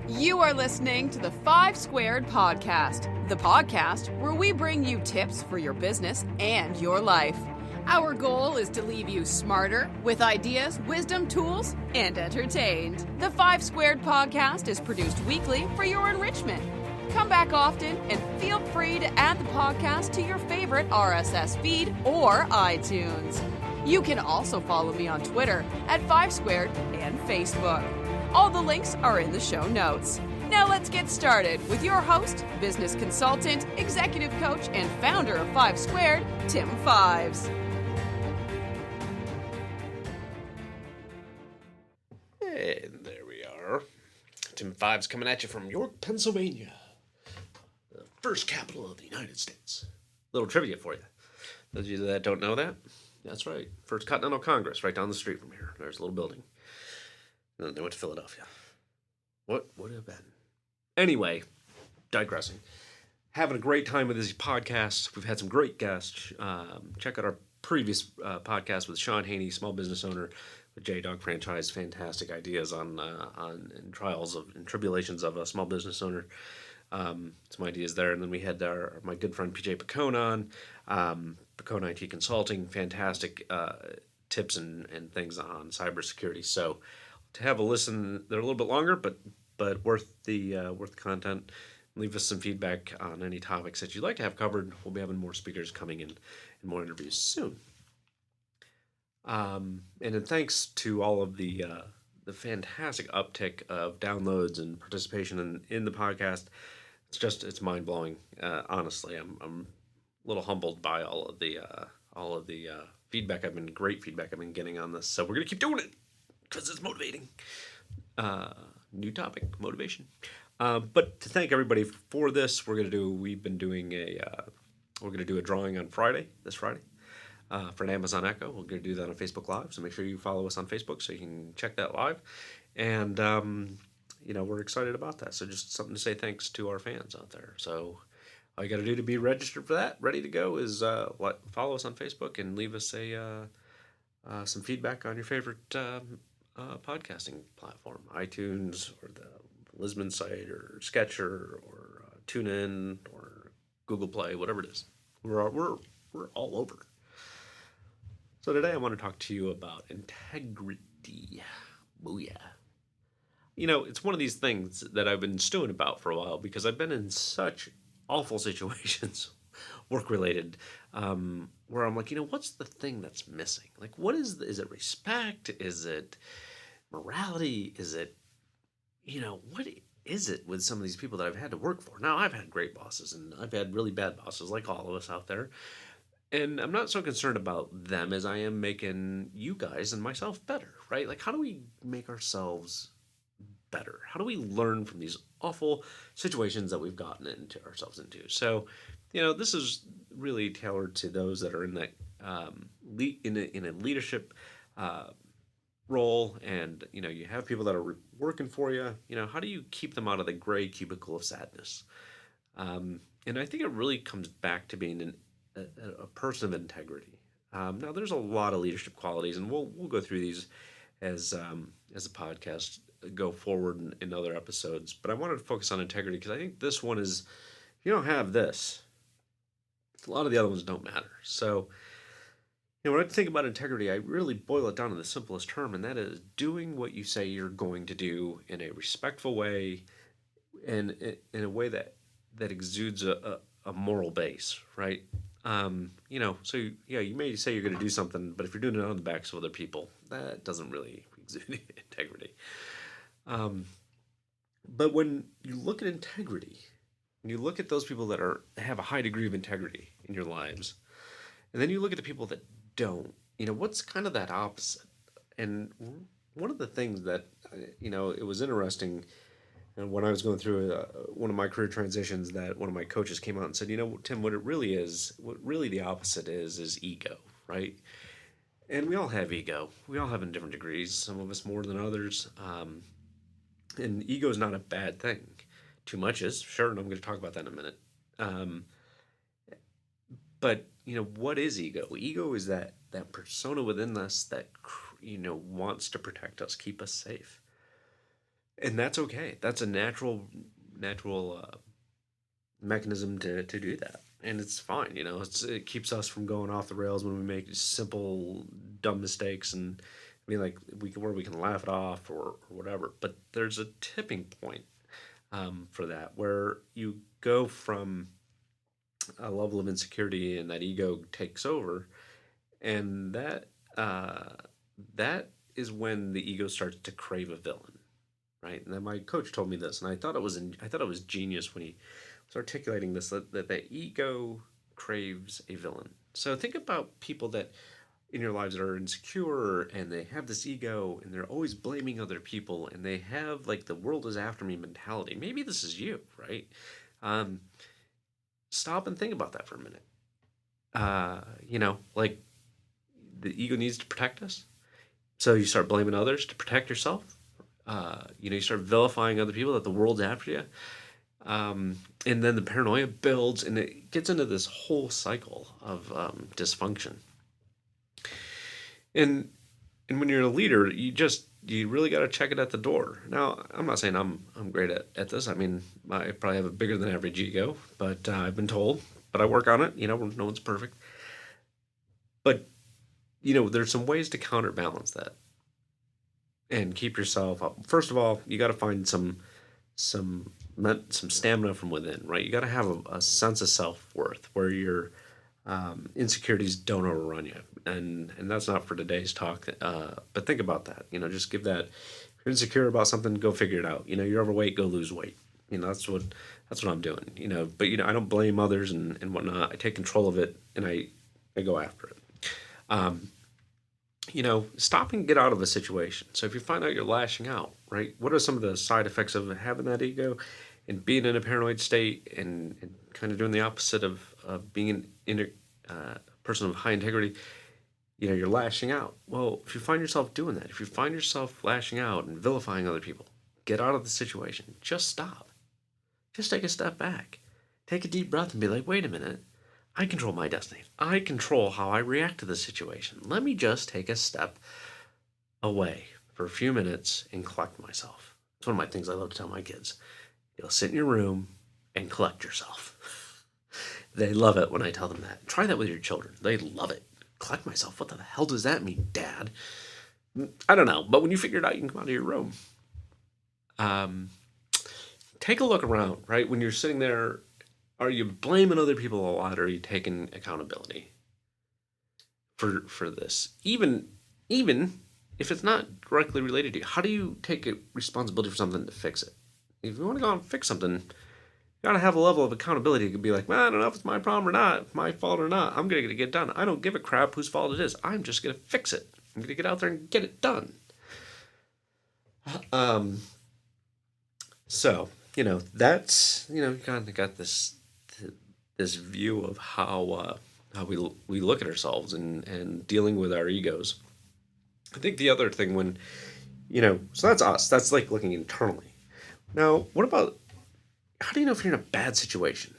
You are listening to the 5 Squared Podcast, the podcast where we bring you tips for your business and your life. Our goal is to leave you smarter with ideas, wisdom, tools, and entertained. The 5 Squared Podcast is produced weekly for your enrichment. Come back often and feel free to add the podcast to your favorite RSS feed or iTunes. You can also follow me on Twitter at 5 Squared and Facebook. All the links are in the show notes. Now let's get started with your host, business consultant, executive coach, and founder of 5 Squared, Tim Fives. And there we are. Tim Fives coming at you from York, Pennsylvania, the first capital of the United States. Little trivia for you. Those of you that don't know that, that's right. First Continental Congress, right down the street from here. There's a little building. And then they went to Philadelphia. What would have been? Anyway, digressing. Having a great time with these podcasts. We've had some great guests. Check out our previous podcast with Sean Haney, small business owner with J-Dog Franchise. Fantastic ideas on and trials and tribulations of a small business owner. Some ideas there. And then we had my good friend PJ Picone on, Picone IT Consulting. Fantastic tips and things on cybersecurity. So to have a listen, they're a little bit longer, but worth the content. Leave us some feedback on any topics that you'd like to have covered. We'll be having more speakers coming in and more interviews soon. And then thanks to all of the fantastic uptick of downloads and participation in the podcast. It's mind blowing. Honestly, I'm a little humbled by all of the feedback. Great feedback I've been getting on this. So we're gonna keep doing it because it's motivating. New topic, motivation. But to thank everybody for this, we're gonna do a drawing on this Friday, for an Amazon Echo. We're gonna do that on Facebook Live, so make sure you follow us on Facebook so you can check that live. And we're excited about that. So just something to say thanks to our fans out there. So all you got to do to be registered for that, ready to go, is follow us on Facebook and leave us some feedback on your favorite podcasting platform, iTunes or the Lisbon site or Sketcher or TuneIn or Google Play, whatever it is. We're all over. So today I want to talk to you about integrity. Booyah. It's one of these things that I've been stewing about for a while because I've been in such awful situations, work-related, where I'm like, what's the thing that's missing? Like, what is it respect? Is it morality? Is it, what is it with some of these people that I've had to work for? Now, I've had great bosses, and I've had really bad bosses, like all of us out there. And I'm not so concerned about them as I am making you guys and myself better, right? Like, how do we make ourselves better? How do we learn from these awful situations that we've gotten ourselves into? So, this is really tailored to those that are in that in a leadership role, and you have people that are working for you. How do you keep them out of the gray cubicle of sadness? And I think it really comes back to being a person of integrity. Now, there's a lot of leadership qualities, and we'll go through these as a podcast go forward in other episodes. But I wanted to focus on integrity because I think this one is, if you don't have this, a lot of the other ones don't matter. So, when I think about integrity, I really boil it down to the simplest term, and that is doing what you say you're going to do in a respectful way, and in a way that exudes a moral base, right? So you may say you're going to do something, but if you're doing it on the backs of other people, that doesn't really exude integrity. But when you look at integrity, when you look at those people that have a high degree of integrity in your lives, and then you look at the people that don't, what's kind of that opposite? And one of the things that, it was interesting, and when I was going through one of my career transitions, that one of my coaches came out and said, Tim, what really the opposite is ego, right? And we all have ego. We all have in different degrees, some of us more than others. And ego is not a bad thing. Too much is, sure, and I'm going to talk about that in a minute. But, what is ego? Ego is that persona within us that, wants to protect us, keep us safe. And that's okay. That's a natural mechanism to do that, and it's fine. It keeps us from going off the rails when we make simple dumb mistakes, and I mean, like, we can laugh it off or whatever. But there's a tipping point for that, where you go from a level of insecurity and that ego takes over, and uh, that is when the ego starts to crave a villain, right? And then my coach told me this, and I thought it was genius when he was articulating this, that the ego craves a villain. So think about people that in your lives that are insecure, and they have this ego, and they're always blaming other people, and they have like the world is after me mentality. Maybe this is you, right? Um, Stop and think about that for a minute. Like, the ego needs to protect us, so you start blaming others to protect yourself. You start vilifying other people, that the world's after you. And then the paranoia builds, and it gets into this whole cycle of dysfunction. And when you're a leader, you really got to check it at the door. Now, I'm not saying I'm great at this. I mean, I probably have a bigger than average ego, but I've been told. But I work on it. No one's perfect. But there's some ways to counterbalance that and keep yourself up. First of all, you got to find some some stamina from within, right? You got to have a sense of self-worth where your insecurities don't overrun you, and that's not for today's talk. But think about that. Just give that. If you're insecure about something, go figure it out. You're overweight, go lose weight. That's what I'm doing. But I don't blame others and whatnot. I take control of it, and I go after it. Um, Stop and get out of a situation. So if you find out you're lashing out, right, what are some of the side effects of having that ego and being in a paranoid state, and kind of doing the opposite of being a person of high integrity? You're lashing out. Well, if you find yourself doing that, if you find yourself lashing out and vilifying other people, get out of the situation. Just stop. Just take a step back. Take a deep breath and be like, wait a minute. I control my destiny. I control how I react to the situation. Let me just take a step away for a few minutes and collect myself. It's one of my things I love to tell my kids. You'll sit in your room and collect yourself. They love it when I tell them that. Try that with your children. They love it. Collect myself. What the hell does that mean, Dad? I don't know. But when you figure it out, you can come out of your room. Take a look around, right? When you're sitting there, are you blaming other people a lot, or are you taking accountability for this? Even if it's not directly related to you, how do you take responsibility for something to fix it? If you want to go out and fix something, you gotta have a level of accountability. You could be like, man, I don't know if it's my problem or not, my fault or not. I'm gonna get it done. I don't give a crap whose fault it is. I'm just gonna fix it. I'm gonna get out there and get it done. So that's you kind of got this view of how we look at ourselves and dealing with our egos. I think the other thing, when so that's us. That's like looking internally. Now, what about, how do you know if you're in a bad situation,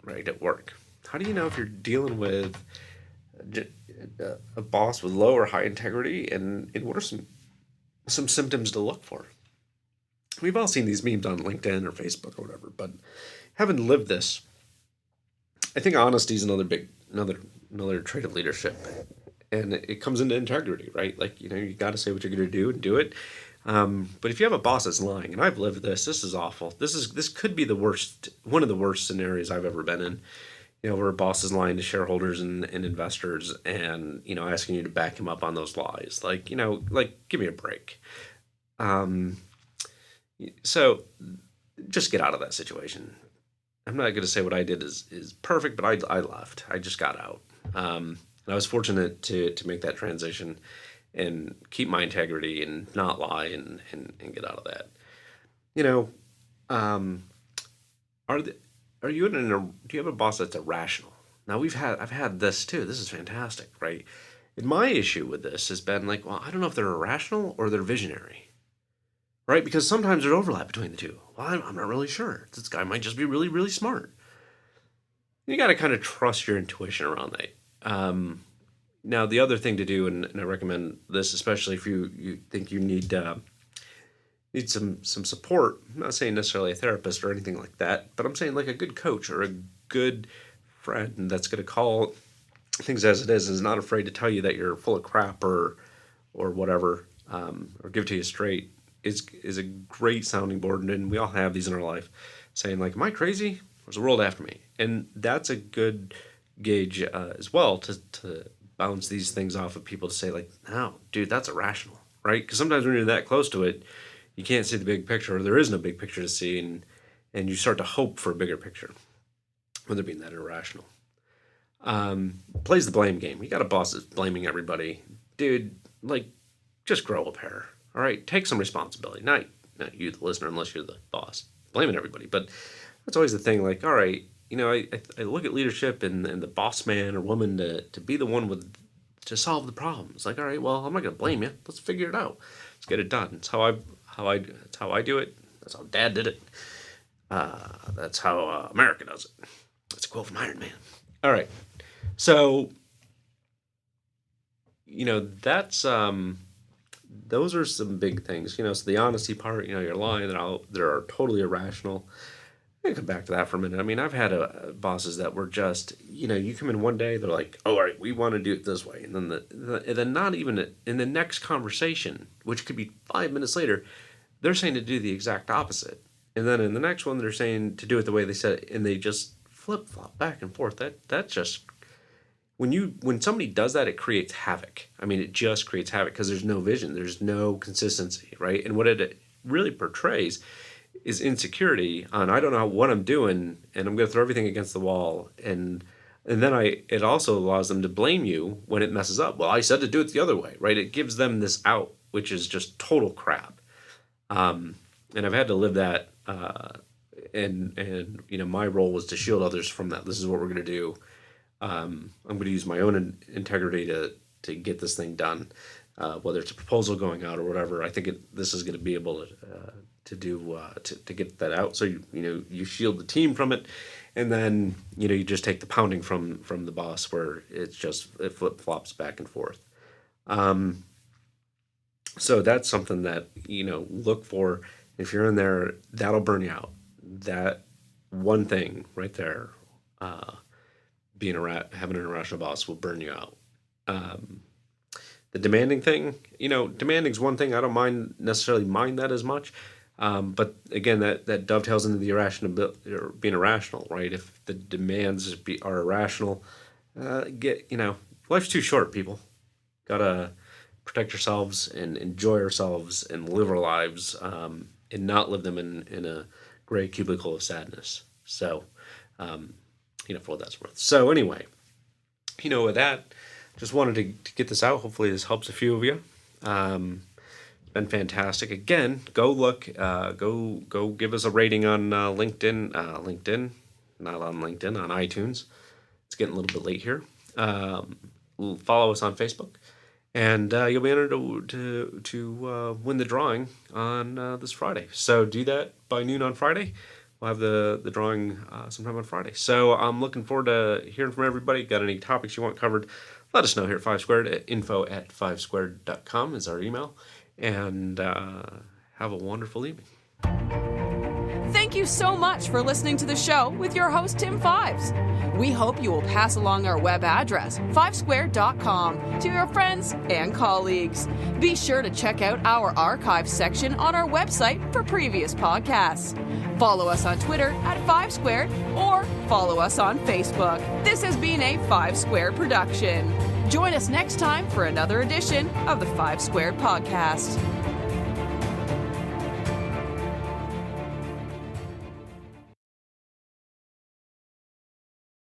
right, at work? How do you know if you're dealing with a boss with low or high integrity, and what are some symptoms to look for? We've all seen these memes on LinkedIn or Facebook or whatever, but having lived this, I think honesty is another trait of leadership, and it comes into integrity, right? Like, you got to say what you're going to do and do it. But if you have a boss that's lying, and I've lived this is awful. This could be one of the worst scenarios I've ever been in. Where a boss is lying to shareholders and investors, and asking you to back him up on those lies. Like, give me a break. So just get out of that situation. I'm not going to say what I did is perfect, but I left. I just got out. And I was fortunate to make that transition and keep my integrity and not lie and get out of that. Are you do you have a boss that's irrational? Now, I've had this too. This is fantastic, right? And my issue with this has been like, well, I don't know if they're irrational or they're visionary, right? Because sometimes there's overlap between the two. Well, I'm not really sure. This guy might just be really, really smart. You got to kind of trust your intuition around that. Now, the other thing to do, and I recommend this, especially if you think you need need some support. I'm not saying necessarily a therapist or anything like that, but I'm saying like a good coach or a good friend that's going to call things as it is not afraid to tell you that you're full of crap or whatever, or give it to you straight, is a great sounding board. And we all have these in our life, saying like, am I crazy? Or is the world after me? And that's a good gauge as well to bounce these things off of people, to say like, no, dude, that's irrational, right? Because sometimes when you're that close to it, you can't see the big picture, or there is no big picture to see, and you start to hope for a bigger picture when they're being that irrational. Plays the blame game. You got a boss that's blaming everybody. Dude, like, just grow a pair. All right, take some responsibility. Not you, the listener, unless you're the boss, blaming everybody. But that's always the thing. Like, all right, I look at leadership and the boss man or woman to be the one to solve the problem. It's like, all right, well, I'm not gonna blame you. Let's figure it out. Let's get it done. It's how I do it. That's how Dad did it. That's how America does it. That's a quote from Iron Man. All right, so that's those are some big things. So the honesty part. You're lying. They're totally irrational. I come back to that for a minute. I mean, I've had bosses that were just, you come in one day, they're like, oh, all right, we want to do it this way. And then not even in the next conversation, which could be 5 minutes later, they're saying to do the exact opposite. And then in the next one, they're saying to do it the way they said it, and they just flip-flop back and forth. That's just, when somebody does that, it creates havoc. I mean, it just creates havoc because there's no vision. There's no consistency, right? And what it really portrays is insecurity on, I don't know what I'm doing, and I'm going to throw everything against the wall. And then it also allows them to blame you when it messes up. Well, I said to do it the other way, right? It gives them this out, which is just total crap. And I've had to live that, and my role was to shield others from that. This is what we're going to do. I'm going to use my own integrity to get this thing done, whether it's a proposal going out or whatever. I think this is going to be able to get that out. So you shield the team from it, and then you just take the pounding from the boss, where it flip flops back and forth. So that's something that look for. If you're in there, that'll burn you out. That one thing right there, having an irrational boss will burn you out. The demanding thing, demanding is one thing. I don't necessarily mind that as much. But again, that dovetails into the irrational, or being irrational, right? If the demands are irrational, life's too short, people. Gotta protect yourselves and enjoy ourselves and live our lives, and not live them in a gray cubicle of sadness. So, for what that's worth. So anyway, with that, just wanted to get this out. Hopefully this helps a few of you. Been fantastic. Again, go look, go give us a rating on LinkedIn, not on LinkedIn, on iTunes. It's getting a little bit late here. Follow us on Facebook, and you'll be entered to win the drawing on this Friday. So do that by noon on Friday. We'll have the drawing sometime on Friday. So I'm looking forward to hearing from everybody. Got any topics you want covered, let us know here at 5 Squared. info@5squared.com is our email. And have a wonderful evening. Thank you so much for listening to the show with your host, Tim Fives. We hope you will pass along our web address, 5squared.com, to your friends and colleagues. Be sure to check out our archive section on our website for previous podcasts. Follow us on Twitter at 5 Squared, or follow us on Facebook. This has been a 5 Squared production. Join us next time for another edition of the 5 Squared Podcast.